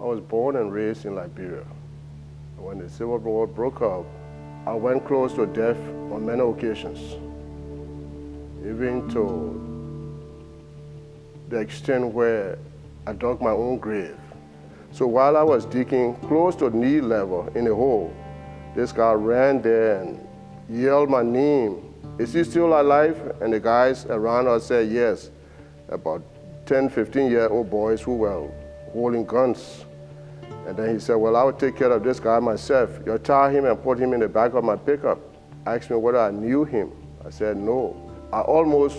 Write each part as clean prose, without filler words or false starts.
was born and raised in Liberia. When the Civil War broke out, I went close to death on many occasions, even to the extent where I dug my own grave. So while I was digging close to knee level in a hole, this guy ran there and yelled my name. Is he still alive? And the guys around us said yes. About 10, 15-year-old boys who were holding guns. And then he said, well, I will take care of this guy myself. You tie him and put him in the back of my pickup. Asked me whether I knew him. I said, no. I almost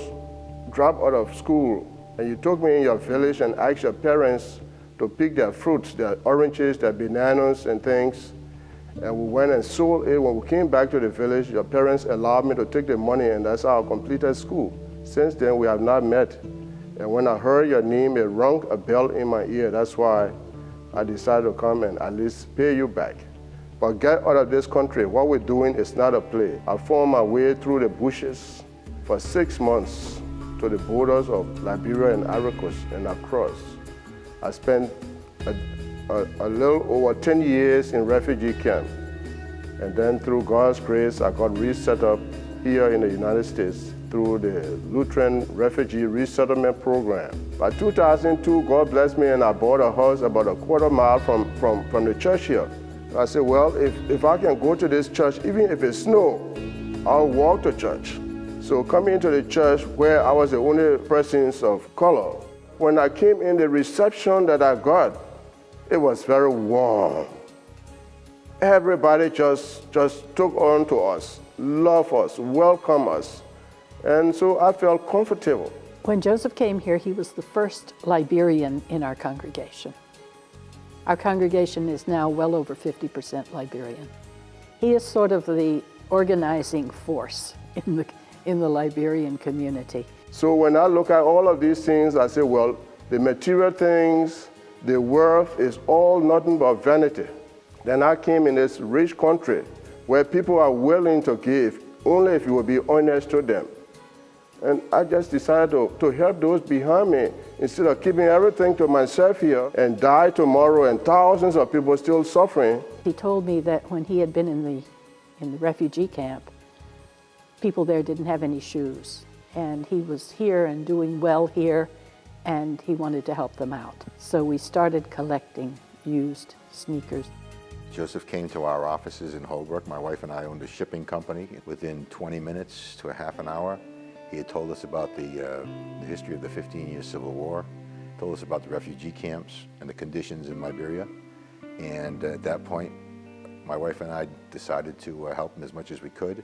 dropped out of school. And you took me in your village and asked your parents to pick their fruits, their oranges, their bananas and things. And we went and sold it. When we came back to the village, your parents allowed me to take the money, and that's how I completed school. Since then, we have not met. And when I heard your name, it rung a bell in my ear. That's why I decided to come and at least pay you back. But get out of this country. What we're doing is not a play. I found my way through the bushes for 6 months to the borders of Liberia and Ivory Coast and across. I spent a little over 10 years in refugee camp. And then through God's grace, I got reset up here in the United States through the Lutheran Refugee Resettlement Program. By 2002, God blessed me and I bought a house about a quarter mile from the church here. I said, well, if I can go to this church, even if it's snow, I'll walk to church. So coming into the church where I was the only person of color, when I came in, the reception that I got, it was very warm. Everybody just took on to us, loved us, welcomed us. And so I felt comfortable. When Joseph came here, he was the first Liberian in our congregation. Our congregation is now well over 50% Liberian. He is sort of the organizing force in the Liberian community. So when I look at all of these things, I say, well, the material things, the wealth is all nothing but vanity. Then I came in this rich country where people are willing to give only if you will be honest to them. And I just decided to help those behind me instead of keeping everything to myself here and die tomorrow and thousands of people still suffering. He told me that when he had been in the refugee camp, people there didn't have any shoes. And he was here and doing well here, and he wanted to help them out. So we started collecting used sneakers. Joseph came to our offices in Holbrook. My wife and I owned a shipping company. Within 20 minutes to a half an hour, he had told us about the history of the 15-year Civil War, told us about the refugee camps and the conditions in Liberia. And at that point, my wife and I decided to help him as much as we could.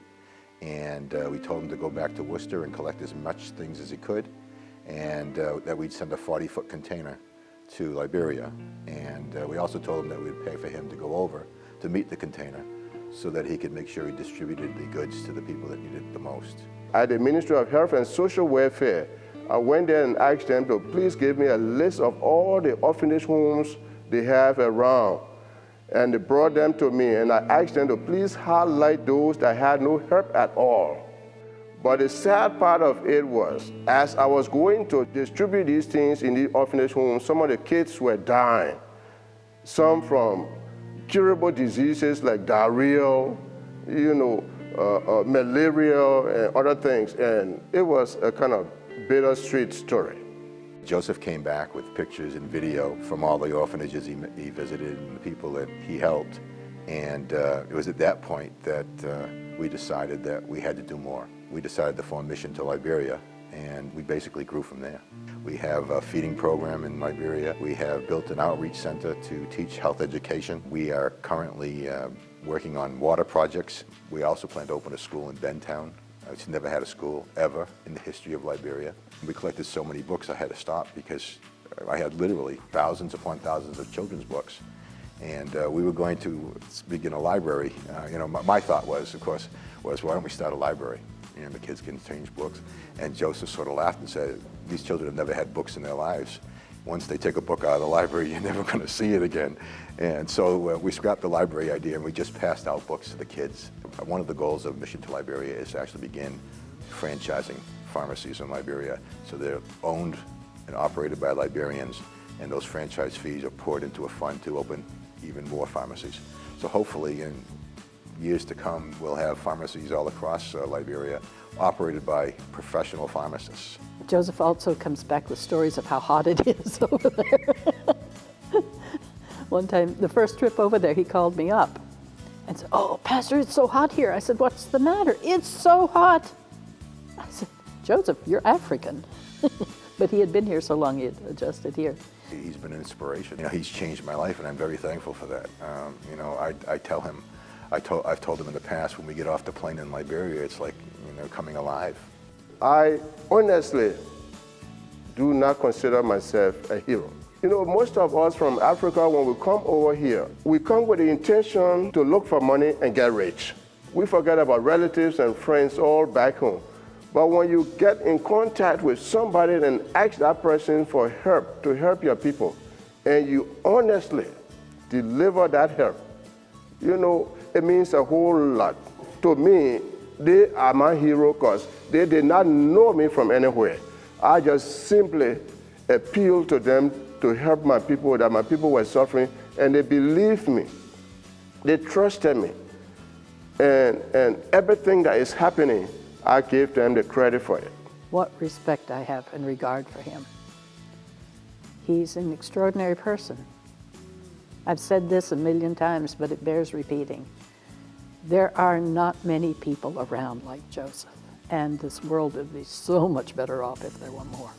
And we told him to go back to Worcester and collect as much things as he could, and that we'd send a 40-foot container to Liberia. And we also told him that we'd pay for him to go over to meet the container so that he could make sure he distributed the goods to the people that needed it the most. At the Ministry of Health and Social Welfare, I went there and asked them to please give me a list of all the orphanage homes they have around. And they brought them to me, and I asked them to please highlight those that had no help at all. But the sad part of it was, as I was going to distribute these things in the orphanage homes, some of the kids were dying. Some from curable diseases like diarrhea, malaria and other things. And it was a kind of bittersweet story. Joseph came back with pictures and video from all the orphanages he visited and the people that he helped. And it was at that point that we decided that we had to do more. We decided to form Mission to Liberia, and we basically grew from there. We have a feeding program in Liberia. We have built an outreach center to teach health education. We are currently working on water projects. We also plan to open a school in Bentown. It's never had a school ever in the history of Liberia. We collected so many books I had to stop because I had literally thousands upon thousands of children's books. And we were going to begin a library. My thought was, of course, why don't we start a library? The kids can change books. And Joseph sort of laughed and said, these children have never had books in their lives. Once they take a book out of the library, you're never going to see it again. And so we scrapped the library idea and we just passed out books to the kids. One of the goals of Mission to Liberia is to actually begin franchising pharmacies in Liberia. So they're owned and operated by Liberians, and those franchise fees are poured into a fund to open even more pharmacies. So hopefully in years to come, we'll have pharmacies all across Liberia operated by professional pharmacists. Joseph also comes back with stories of how hot it is over there. One time, the first trip over there, he called me up and said, "Oh, Pastor, it's so hot here." I said, "What's the matter?" "It's so hot." I said, "Joseph, you're African." But he had been here so long, he had adjusted here. He's been an inspiration. You know, he's changed my life, and I'm very thankful for that. You know, I tell him, I've told him in the past, when we get off the plane in Liberia, it's like, you know, coming alive. I honestly do not consider myself a hero. You know, most of us from Africa, when we come over here, we come with the intention to look for money and get rich. We forget about relatives and friends all back home. But when you get in contact with somebody and ask that person for help, to help your people, and you honestly deliver that help, you know, it means a whole lot. To me, they are my hero because they did not know me from anywhere. I just simply appealed to them to help my people, that my people were suffering, and they believed me. They trusted me. And everything that is happening, I gave them the credit for it. What respect I have and regard for him. He's an extraordinary person. I've said this a million times, but it bears repeating. There are not many people around like Joseph, and this world would be so much better off if there were more.